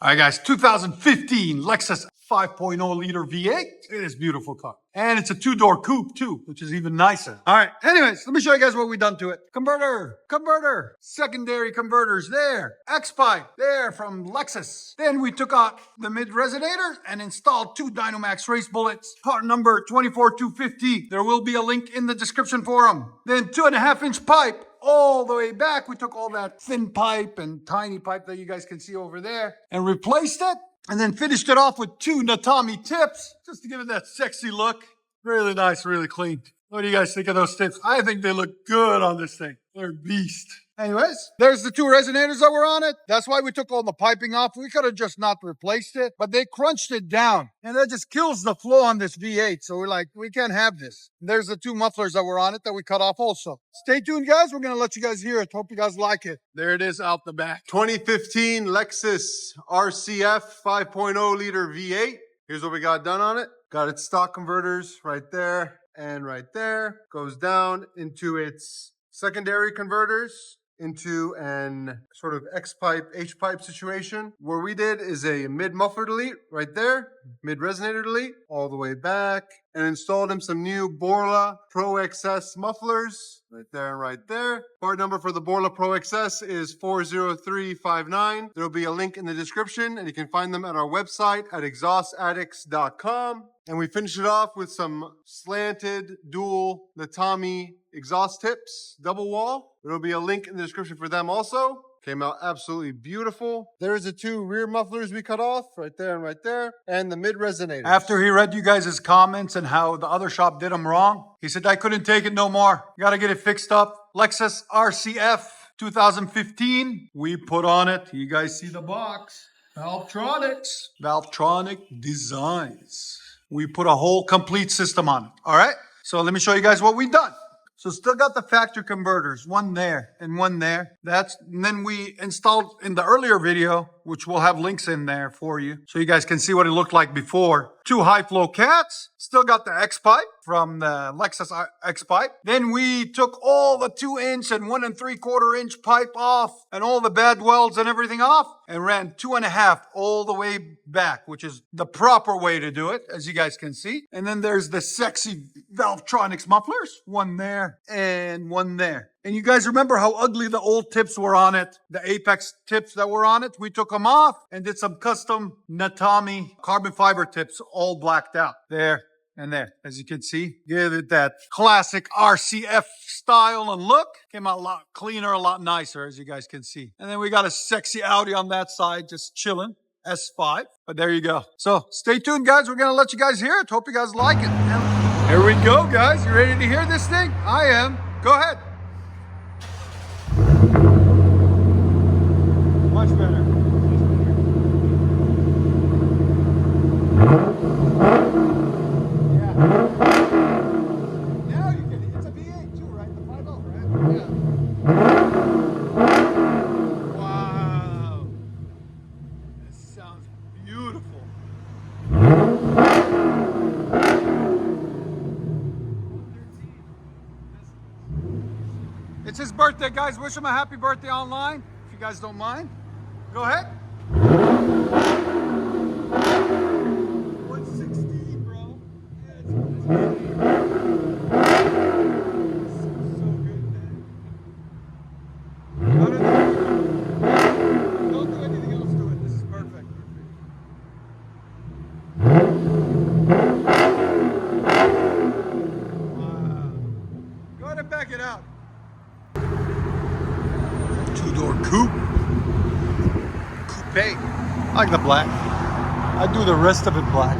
All right, guys, 2015 Lexus 5.0 liter V8. It is a beautiful car. And it's a two-door coupe, too, which is even nicer. All right, anyways, let me show you guys what we've done to it. Converter, secondary converters there. X-pipe there from Lexus. Then we took out the mid-resonator and installed two Dynomax race bullets. Part number 24250. There will be a link in the description for them. Then 2.5-inch pipe. All the way back, we took all that thin pipe and tiny pipe that you guys can see over there and replaced it, and then finished it off with two Natami tips just to give it that sexy look. Really nice, really clean. What do you guys think of those tips? I think they look good on this thing. They're a beast. Anyways, there's the two resonators that were on it. That's why we took all the piping off. We could have just not replaced it, but they crunched it down. And that just kills the flow on this V8. So we're like, we can't have this. There's the two mufflers that were on it that we cut off also. Stay tuned, guys. We're going to let you guys hear it. Hope you guys like it. There it is out the back. 2015 Lexus RCF 5.0 liter V8. Here's what we got done on it. Got its stock converters right there and right there. Goes down into its secondary converters, into an sort of X-pipe, H-pipe situation. What we did is a mid-muffler delete right there, mid-resonator delete, all the way back, and installed him some new Borla Pro XS mufflers right there and right there. Part number for the Borla Pro XS is 40359. There will be a link in the description, and you can find them at our website at exhaustaddicts.com. And we finished it off with some slanted dual Natami exhaust tips, double wall. There will be a link in the description for them also. Came out absolutely beautiful. There's the two rear mufflers we cut off, right there and right there, and the mid resonator. After he read you guys' comments and how the other shop did him wrong, he said, I couldn't take it no more. You got to get it fixed up. Lexus RCF 2015. We put on it. You guys see the box. Valvetronic Designs. We put a whole complete system on it. All right. So let me show you guys what we've done. So still got the factory converters, one there and one there. And then we installed in the earlier video, which we'll have links in there for you, so you guys can see what it looked like before. Two high flow cats. Still got the X-pipe from the Lexus X-pipe. Then we took all the 2-inch and 1 3/4-inch pipe off and all the bad welds and everything off and ran 2.5 all the way back, which is the proper way to do it, as you guys can see. And then there's the sexy Valvetronics mufflers, one there and one there. And you guys remember how ugly the old tips were on it, the Apex tips that were on it? We took them off and did some custom Natami carbon fiber tips, all blacked out there and there. As you can see, give it that classic RCF style and look. Came out a lot cleaner, a lot nicer, as you guys can see. And then we got a sexy Audi on that side, just chilling. S5, but there you go. So stay tuned, guys. We're going to let you guys hear it. Hope you guys like it. And here we go, guys. You ready to hear this thing? I am. Go ahead. Much better. Yeah. Now you can, it's a V8 too, right? The 5.0, right? Yeah. Wow. This sounds beautiful. It's his birthday, guys. Wish him a happy birthday online, if you guys don't mind. Go ahead. 116, bro. Yeah, it's so good, man. Don't do anything else to it. This is perfect. Wow. Go ahead and back it out. Two-door coupe. Coupe. I like the black. I do the rest of it black.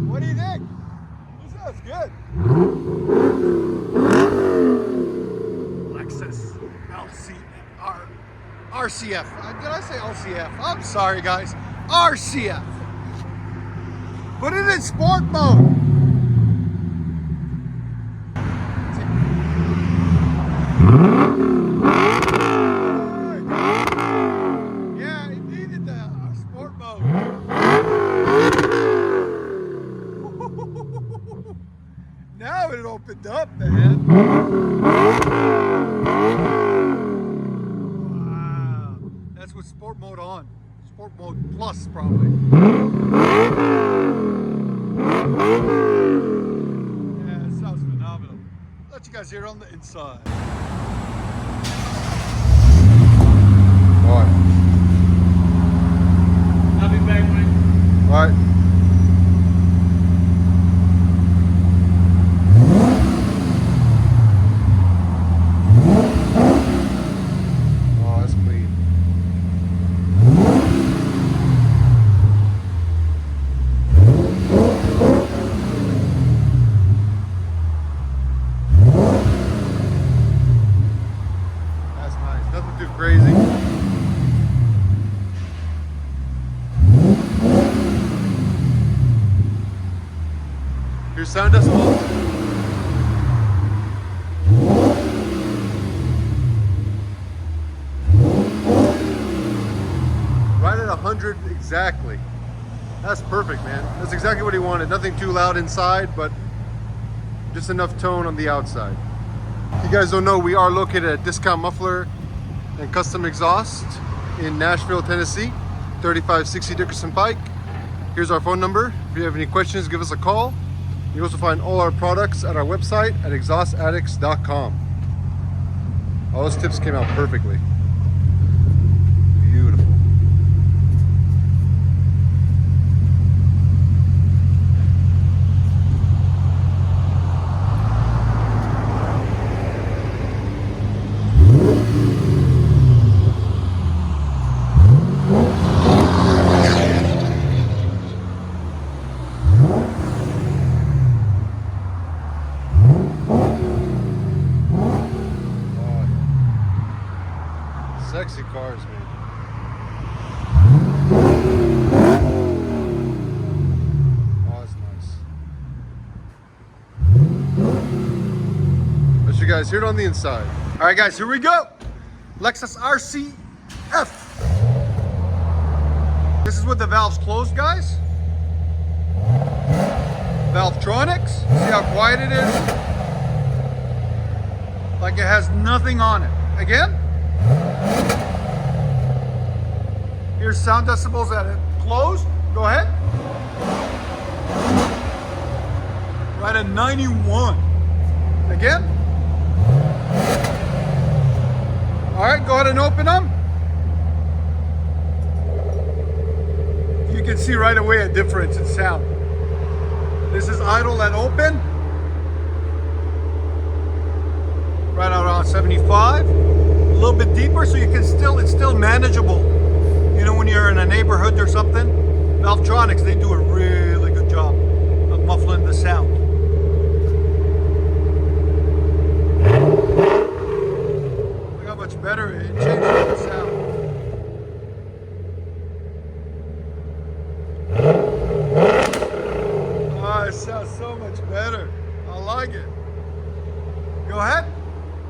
What do you think? This sounds good. Lexus RCF. Did I say LCF? I'm sorry, guys. RCF. Put it in sport mode. Yeah, it needed the sport mode. Now it opened up, man. plus probably. Yeah, it sounds phenomenal. Let you guys hear it on the inside. Alright. I'll be back, Mike. Alright. Oh, that's clean. That's nice. Nothing too crazy. Here's sound decibels. Right at 100 exactly. That's perfect, man. That's exactly what he wanted. Nothing too loud inside, but just enough tone on the outside. If you guys don't know, we are located at Discount Muffler and Custom Exhaust in Nashville, Tennessee, 3560 Dickerson Pike. Here's our phone number. If you have any questions, give us a call. You also find all our products at our website at exhaustaddicts.com. All those tips came out perfectly. Beautiful. Sexy cars, man. Oh, that's nice. Let you guys hear it on the inside. All right, guys, here we go. Lexus RCF. This is with the valves closed, guys. Valvetronics. See how quiet it is? Like it has nothing on it. Again. Here's sound decibels at it closed. Go ahead. Right at 91. Again. All right, go ahead and open them. You can see right away a difference in sound. This is idle and open. Right around 75. A little bit deeper, so you can it's still manageable. You know, when you're in a neighborhood or something, Valvetronics, they do a really good job of muffling the sound. Look how much better it changes the sound. Oh, it sounds so much better. I like it. Go ahead.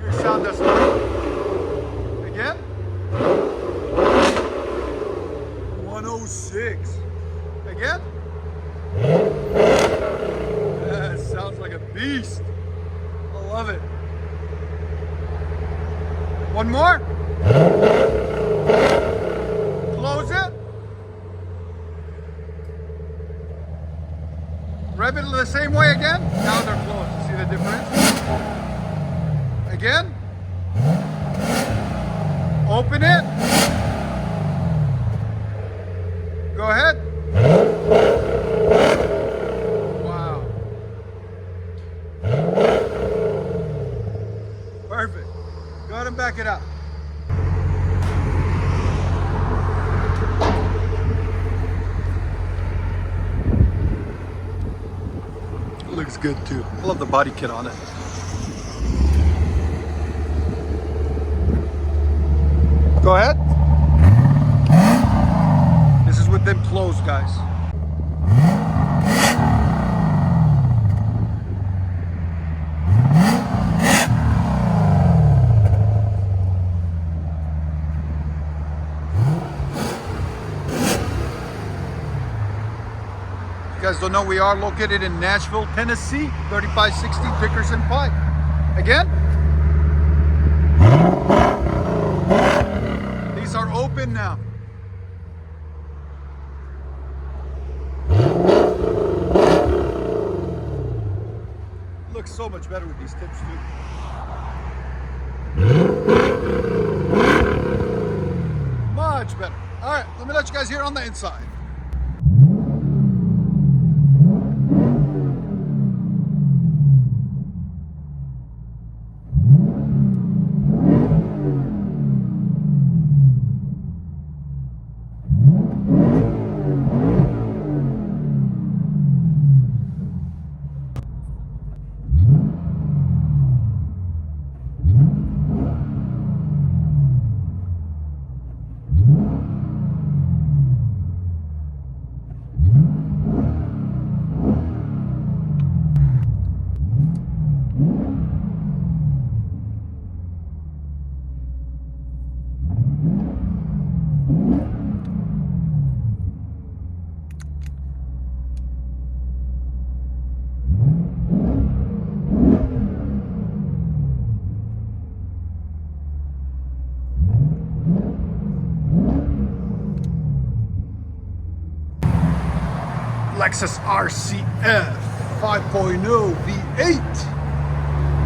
Here's sound decibel. Again. 106. Again. Yeah, it sounds like a beast. I love it. One more. Close it. Rev it the same way again. Now they're closed. See the difference? Again. Open it. Go ahead. Wow. Perfect. Go ahead and back it up. Looks good too. I love the body kit on it. Go ahead. This is with them closed, guys. You guys don't know, we are located in Nashville, Tennessee, 3560 Dickerson Pike. Again, these are open now. looks so much better with these tips too. Much better. All right, let me let you guys hear on the inside. Lexus RCF 5.0 V8.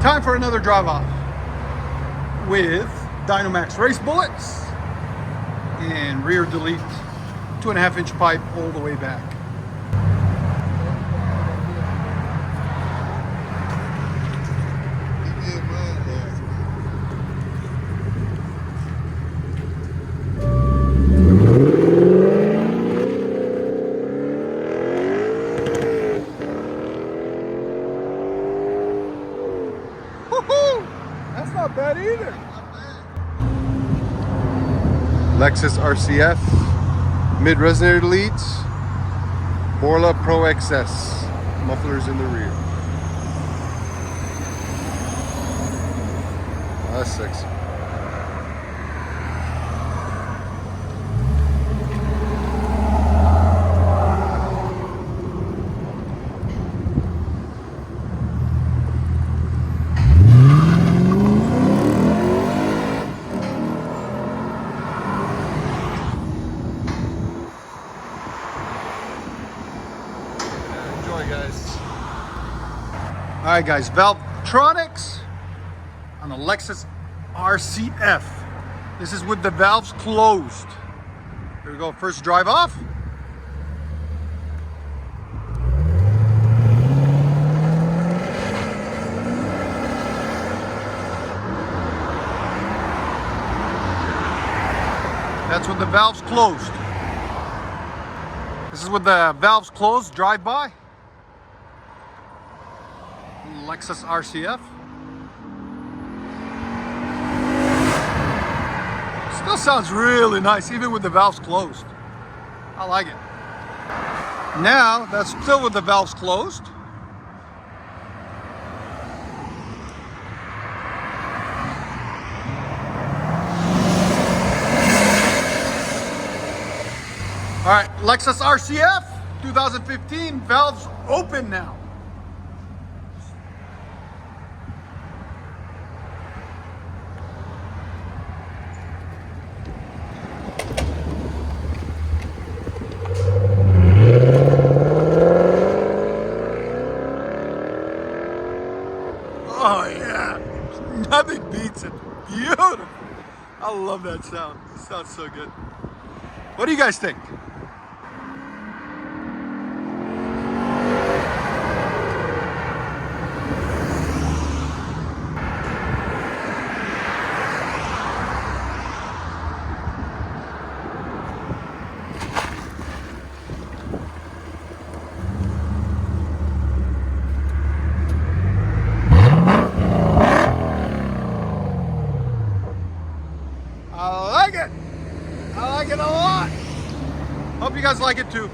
Time for another drive off with Dynomax race bullets and rear delete 2.5-inch pipe all the way back. That's not bad either. Lexus RCF, mid resonator leads, Borla Pro XS, mufflers in the rear. Oh, that's sexy. Guys. All right, guys, Valvetronics on the Lexus RCF. This is with the valves closed. Here we go, first drive off. That's with the valves closed. This is with the valves closed, drive by. Lexus RCF. Still sounds really nice, even with the valves closed. I like it. Now, that's still with the valves closed. All right, Lexus RCF 2015, valves open now. Oh yeah, nothing beats it. Beautiful. I love that sound. It sounds so good. What do you guys think? I like it a lot. Hope you guys like it too.